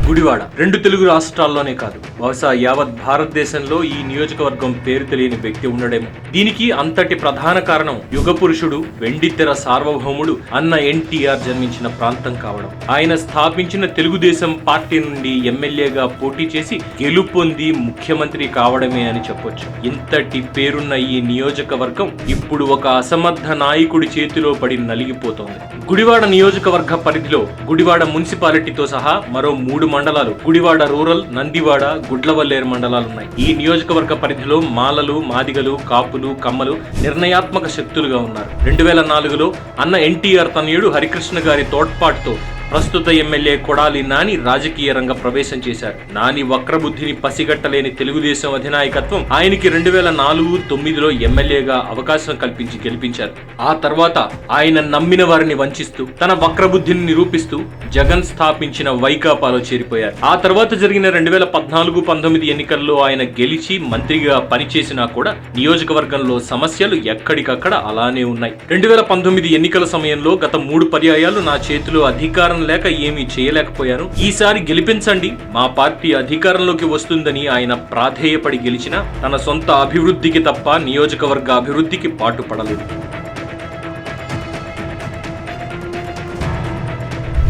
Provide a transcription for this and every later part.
గుడివాడ రెండు తెలుగు రాష్ట్రాల్లోనే కాదు, బహుశా యావత్ భారతదేశంలో ఈ నియోజకవర్గం పేరు తెలియని వ్యక్తి ఉండడేమో. దీనికి అంతటి ప్రధాన కారణం యుగ పురుషుడు, వెండితెర సార్వభౌముడు అన్న ఎన్టీఆర్ జన్మించిన ప్రాంతం కావడం. ఆయన స్థాపించిన తెలుగుదేశం పార్టీ నుండి ఎమ్మెల్యేగా పోటీ చేసి గెలుపొంది ముఖ్యమంత్రి కావడమే అని చెప్పొచ్చు. ఇంతటి పేరున్న ఈ నియోజకవర్గం ఇప్పుడు ఒక అసమర్థ నాయకుడి చేతిలో పడి నలిగిపోతోంది. గుడివాడ నియోజకవర్గ పరిధిలో గుడివాడ మున్సిపాలిటీతో సహా మరో 3 మండలాలు, గుడివాడ రూరల్, నందివాడ, గుడ్లవల్లేరు మండలాలున్నాయి. ఈ నియోజకవర్గ పరిధిలో మాలలు, మాదిగలు, కాపులు, కమ్మలు నిర్ణయాత్మక శక్తులుగా ఉన్నారు. 2004లో అన్న ఎన్టీఆర్ తనయుడు హరికృష్ణ గారి తోడ్పాటుతో ప్రస్తుత ఎమ్మెల్యే కొడాలి నాని రాజకీయ రంగ ప్రవేశం చేశారు. నాని వక్రబుద్ధిని పసిగట్టలేని తెలుగుదేశం అధినాయకత్వం ఆయనకి 2004-09లో ఎమ్మెల్యేగా అవకాశం కల్పించి గెలిపించారు. ఆ తర్వాత ఆయన నమ్మిన వారిని వంచిస్తూ తన వక్రబుద్ధిని నిరూపిస్తూ జగన్ స్థాపించిన వైకాపాలో చేరిపోయారు. ఆ తర్వాత జరిగిన 2014-19 ఎన్నికల్లో ఆయన గెలిచి మంత్రిగా పనిచేసినా కూడా నియోజకవర్గంలో సమస్యలు ఎక్కడికక్కడ అలానే ఉన్నాయి. 2019 ఎన్నికల సమయంలో గత 3 పర్యాయాలు నా చేతిలో అధికారం లేక ఏమీ చేయలేకపోయాను, ఈసారి గెలిపించండి, మా పార్టీ అధికారంలోకి వస్తుందని ఆయన ప్రాధేయపడి గెలిచినా తన సొంత అభివృద్ధికి తప్ప నియోజకవర్గ అభివృద్ధికి పాటుపడలేదు.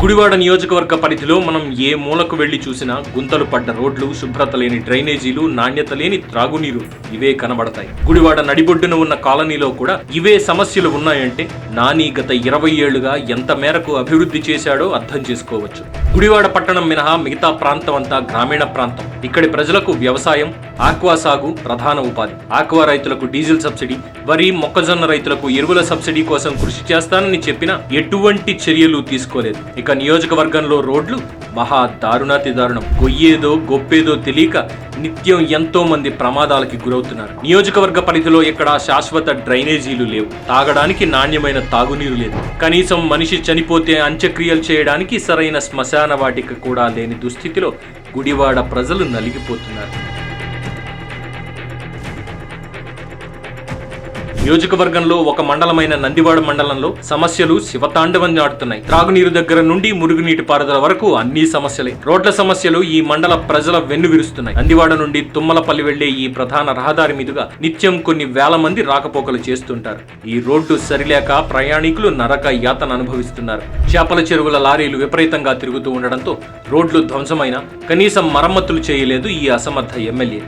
గుడివాడ నియోజకవర్గ పరిధిలో మనం ఏ మూలకు వెళ్లి చూసినా గుంతలు పడ్డ రోడ్లు, శుభ్రత లేని డ్రైనేజీలు, నాణ్యత లేని త్రాగునీరు ఇవే కనబడతాయి. గుడివాడ నడిబొడ్డున ఉన్న కాలనీలో కూడా ఇవే సమస్యలు ఉన్నాయంటే నాని గత 20 ఏళ్లుగా ఎంత మేరకు అభివృద్ధి చేశాడో అర్థం చేసుకోవచ్చు. గుడివాడ పట్టణం మినహా మిగతా ప్రాంతం అంతా గ్రామీణ ప్రాంతం. ఇక్కడి ప్రజలకు వ్యవసాయం, ఆక్వా సాగు ప్రధాన ఉపాధి. ఆక్వా రైతులకు డీజిల్ సబ్సిడీ, వరి, మొక్కజొన్న రైతులకు ఎరువుల సబ్సిడీ కోసం కృషి చేస్తానని చెప్పినా ఎటువంటి చర్యలు తీసుకోలేదు. ఇక నియోజకవర్గంలో రోడ్లు మహా దారుణాతి దారుణం. గొయ్యేదో గొప్పేదో తెలియక నిత్యం ఎంతో మంది ప్రమాదాలకి గురవుతున్నారు. నియోజకవర్గ పరిధిలో ఇక్కడ శాశ్వత డ్రైనేజీలు లేవు, తాగడానికి నాణ్యమైన తాగునీరు లేదు, కనీసం మనిషి చనిపోతే అంత్యక్రియలు చేయడానికి సరైన శ్మశాన వాటిక కూడా లేని దుస్థితిలో గుడివాడ ప్రజలు నలిగిపోతున్నారు. నియోజకవర్గంలో ఒక మండలమైన నందివాడ మండలంలో సమస్యలు శివతాండవం నాటుతున్నాయి. త్రాగునీరు దగ్గర నుండి మురుగునీటి పారుదల వరకు అన్ని సమస్యలే. రోడ్ల సమస్యలు ఈ మండల ప్రజల వెన్ను విరుస్తున్నాయి. నందివాడ నుండి తుమ్మలపల్లి వెళ్లే ఈ ప్రధాన రహదారి మీదుగా నిత్యం కొన్ని వేల మంది రాకపోకలు చేస్తుంటారు. ఈ రోడ్డు సరిలేక ప్రయాణికులు నరక యాతన అనుభవిస్తున్నారు. చేపల చెరువుల లారీలు విపరీతంగా తిరుగుతూ ఉండడంతో రోడ్లు ధ్వంసమైన కనీసం మరమ్మతులు చేయలేదు ఈ అసమర్థ ఎమ్మెల్యే.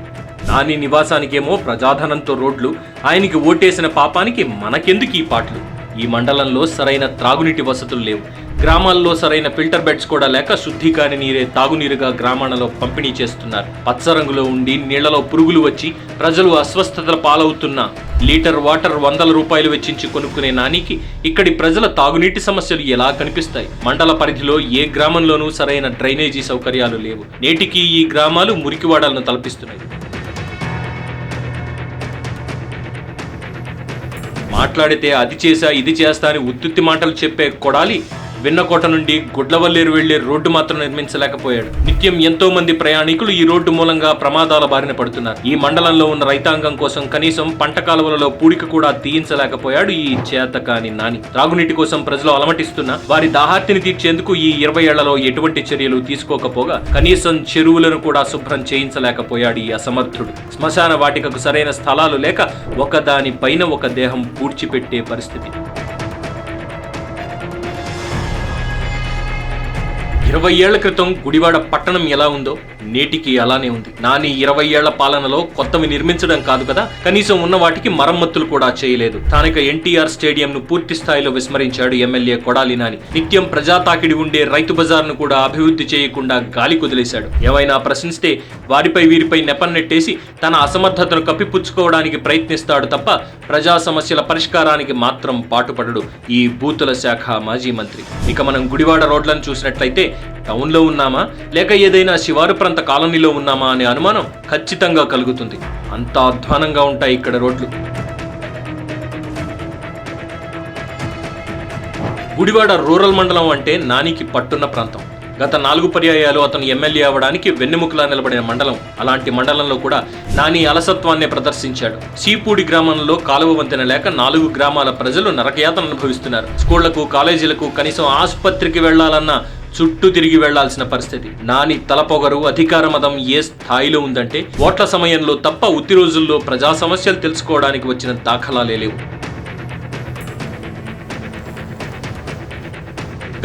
నాని నివాసానికేమో ప్రజాధనంతో రోడ్లు, ఆయనకి ఓటేసిన పాపానికి మనకెందుకు ఈ పాటలు? ఈ మండలంలో సరైన త్రాగునీటి వసతులు లేవు. గ్రామాల్లో సరైన ఫిల్టర్ బెడ్స్ కూడా లేక శుద్ధి కాని నీరే తాగునీరుగా గ్రామాలలో పంపిణీ చేస్తున్నారు. పచ్చరంగులో ఉండి నీళ్లలో పురుగులు వచ్చి ప్రజలు అస్వస్థతల పాలవుతున్న లీటర్ వాటర్ 100 రూపాయలు వెచ్చించి కొనుక్కునే నానికి ఇక్కడి ప్రజల తాగునీటి సమస్యలు ఎలా కనిపిస్తాయి? మండల పరిధిలో ఏ గ్రామంలోనూ సరైన డ్రైనేజీ సౌకర్యాలు లేవు. నేటికి ఈ గ్రామాలు మురికివాడలను తలపిస్తున్నాయి. మాట్లాడితే అది చేశా ఇది చేస్తా అని ఉత్తుత్తి మాటలు చెప్పే కొడాలి వెన్నకోట నుండి గుడ్లవల్లేరు వెళ్లే రోడ్డు మాత్రం నిర్మించలేకపోయాడు. నిత్యం ఎంతో మంది ప్రయాణికులు ఈ రోడ్డు మూలంగా ప్రమాదాల బారిన పడుతున్నారు. ఈ మండలంలో ఉన్న రైతాంగం కోసం కనీసం పంట కాలువలలో పూడిక కూడా తీయించలేకపోయాడు ఈ చేతకాని నాని. త్రాగునీటి కోసం ప్రజలు అలమటిస్తున్నా వారి దాహార్తిని తీర్చేందుకు ఈ 20 ఏళ్లలో ఎటువంటి చర్యలు తీసుకోకపోగా కనీసం చెరువులను కూడా శుభ్రం చేయించలేకపోయాడు ఈ అసమర్థుడు. శ్మశాన వాటికకు సరైన స్థలాలు లేక ఒకదాని పైన ఒక దేహం పూడ్చిపెట్టే పరిస్థితి. 20 ఏళ్ల క్రితం గుడివాడ పట్టణం ఎలా ఉందో నేటికి అలానే ఉంది. నాని 20 ఏళ్ల పాలనలో కొత్తవి నిర్మించడం కాదు కదా, కనీసం ఉన్న వాటికి మరమ్మతులు కూడా చేయలేదు. స్థానిక ఎన్టీఆర్ స్టేడియం ను పూర్తి స్థాయిలో విస్మరించాడు ఎమ్మెల్యే కొడాలి నాని. నిత్యం ప్రజా తాకిడి ఉండే రైతు బజార్ ను కూడా అభివృద్ధి చేయకుండా గాలి కుదిలేశాడు. ఏవైనా ప్రశ్నిస్తే వారిపై వీరిపై నెపన్నెట్టేసి తన అసమర్థతను కప్పిపుచ్చుకోవడానికి ప్రయత్నిస్తాడు తప్ప ప్రజా సమస్యల పరిష్కారానికి మాత్రం పాటుపడడు ఈ బూతుల శాఖ మాజీ మంత్రి. ఇక మనం గుడివాడ రోడ్లను చూసినట్లయితే టౌన్లో ఉన్నామా లేక ఏదైనా శివారు ప్రాంత కాలనీలో ఉన్నామా అనే అనుమానం ఖచ్చితంగా కలుగుతుంది. అంత అధ్వానంగా ఉంటాయి ఇక్కడ రోడ్లు. గుడివాడ రూరల్ మండలం అంటే నానికి పట్టున్న ప్రాంతం. గత 4 పర్యాయాలు అతను ఎమ్మెల్యే అవడానికి వెన్నెముకలా నిలబడిన మండలం. అలాంటి మండలంలో కూడా నాని అలసత్వాన్ని ప్రదర్శించాడు. సీపూడి గ్రామంలో కాలువ వంతెన లేక 4 గ్రామాల ప్రజలు నరకయాతన అనుభవిస్తున్నారు. స్కూళ్లకు, కాలేజీలకు, కనీసం ఆసుపత్రికి వెళ్లాలన్న చుట్టూ తిరిగి వెళ్లాల్సిన పరిస్థితి. నాని తలపొగరు, అధికార మదం ఏ స్థాయిలో ఉందంటే ఓట్ల సమయంలో తప్ప ఉత్తి రోజుల్లో ప్రజా సమస్యలు తెలుసుకోవడానికి వచ్చిన దాఖలాలే లేవు.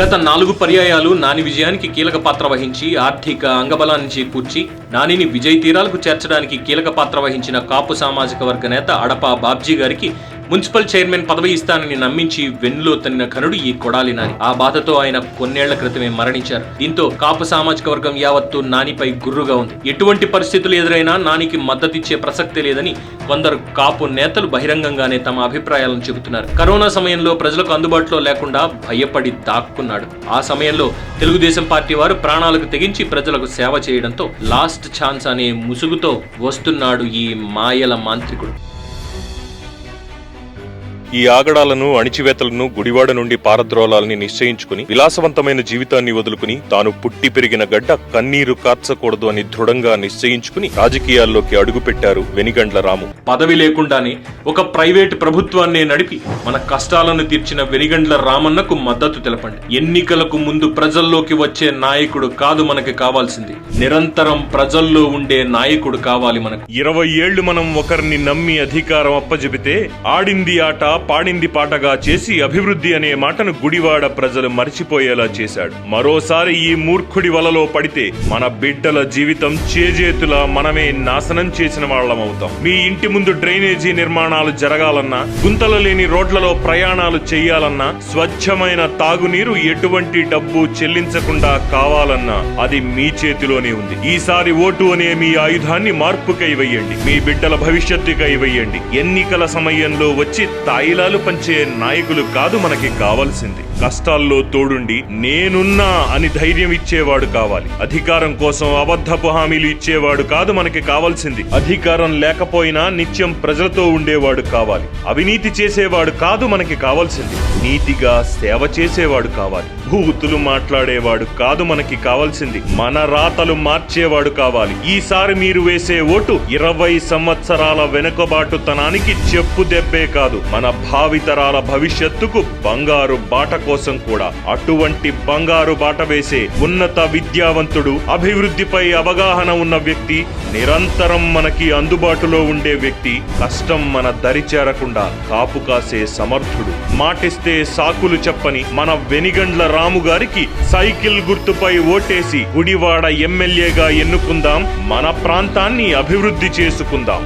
గత 4 పర్యాయాలు నాని విజయానికి కీలక పాత్ర వహించి ఆర్థిక అంగబలాన్ని చేకూర్చి నానిని విజయ తీరాలకు చేర్చడానికి కీలక పాత్ర వహించిన కాపు సామాజిక వర్గ నేత అడపా బాబ్జీ గారికి మున్సిపల్ చైర్మన్ పదవి ఇస్తానని నమ్మించి వెన్నులో తన్నిన ఘనుడు ఈ కొడాలి నాని. ఆ బాధతో ఆయన కొన్నేళ్ల క్రితమే మరణించారు. దీంతో కాపు సామాజిక వర్గం యావత్తు నానిపై గుర్రుగా ఉంది. ఎటువంటి పరిస్థితులు ఎదురైనా నానికి మద్దతిచ్చే ప్రసక్తే లేదని కొందరు కాపు నేతలు బహిరంగంగానే తమ అభిప్రాయాలను చెబుతున్నారు. కరోనా సమయంలో ప్రజలకు అందుబాటులో లేకుండా భయపడి దాక్కున్నాడు. ఆ సమయంలో తెలుగుదేశం పార్టీ వారు ప్రాణాలకు తెగించి ప్రజలకు సేవ చేయడంతో లాస్ట్ ఛాన్స్ అనే ముసుగుతో వస్తున్నాడు ఈ మాయల మాంత్రికుడు. ఈ ఆగడాలను, అణిచివేతలను గుడివాడ నుండి పారద్రోలాలని నిశ్చయించుకుని విలాసవంతమైన జీవితాన్ని వదులుకుని తాను పుట్టి పెరిగిన గడ్డ కన్నీరు కార్చకూడదు అని దృఢంగా నిశ్చయించుకుని రాజకీయాల్లోకి అడుగుపెట్టారు వెనిగండ్ల రాము. పదవి లేకుండానే ఒక ప్రైవేట్ ప్రభుత్వాన్ని నడిపి మన కష్టాలను తీర్చిన వెనిగండ్ల రామన్నకు మద్దతు తెలపండి. ఎన్నికలకు ముందు ప్రజల్లోకి వచ్చే నాయకుడు కాదు మనకి కావాల్సింది, నిరంతరం ప్రజల్లో ఉండే నాయకుడు కావాలి మనకు. 20 ఏళ్లు మనం ఒకరిని నమ్మి అధికారం అప్పజెబితే ఆడింది ఆట పాడింది పాటగా చేసి అభివృద్ధి అనే మాటను గుడివాడ ప్రజలు మరిచిపోయేలా చేశాడు. మరోసారి ఈ మూర్ఖుడి వలలో పడితే మన బిడ్డల జీవితం చేజేతులా మనమే నాశనం చేసిన వాళ్ళమవుతాం. మీ ఇంటి ముందు డ్రైనేజీ నిర్మాణాలు జరగాలన్నా, గుంతలు లేని రోడ్లలో ప్రయాణాలు చేయాలన్నా, స్వచ్ఛమైన తాగునీరు ఎటువంటి డబ్బు చెల్లించకుండా కావాలన్నా అది మీ చేతిలోనే ఉంది. ఈసారి ఓటు అనే మీ ఆయుధాన్ని మార్పుకై వెయ్యండి, మీ బిడ్డల భవిష్యత్తుకై వెయ్యండి. ఎన్నికల సమయంలో వచ్చి తాయిలాలు పంచే నాయకులు కాదు మనకి కావాల్సింది. కష్టాల్లో తోడుండి నేనున్నా అని ధైర్యం ఇచ్చేవాడు కావాలి. అధికారం కోసం అబద్ధపు హామీలు ఇచ్చేవాడు కాదు మనకి కావాల్సింది. అధికారం లేకపోయినా నిత్యం ప్రజలతో ఉండేవాడు కావాలి. అవినీతి చేసేవాడు కాదు మనకి కావాల్సింది. నీతిగా సేవ చేసేవాడు కావాలి. భూతులు మాట్లాడేవాడు కాదు మనకి కావాల్సింది. మన రాతలు మార్చేవాడు కావాలి. ఈసారి మీరు వేసే ఓటు 20 సంవత్సరాల వెనుకబాటుతనానికి చెప్పు దెబ్బే కాదు, మన భావితరాల భవిష్యత్తుకు బంగారు బాట కోసం కూడా. అటువంటి బంగారు బాట వేసే ఉన్నత విద్యావంతుడు, అభివృద్ధిపై అవగాహన ఉన్న వ్యక్తి, నిరంతరం మనకి అందుబాటులో ఉండే వ్యక్తి, కష్టం మన దరి చేరకుండా కాపు కాసే సమర్థుడు, మాటిస్తే సాకులు చెప్పని మన వెనిగండ్ల రాము గారికి సైకిల్ గుర్తుపై ఓటేసి గుడివాడ ఎమ్మెల్యేగా ఎన్నుకుందాం. మన ప్రాంతాన్ని అభివృద్ధి చేసుకుందాం.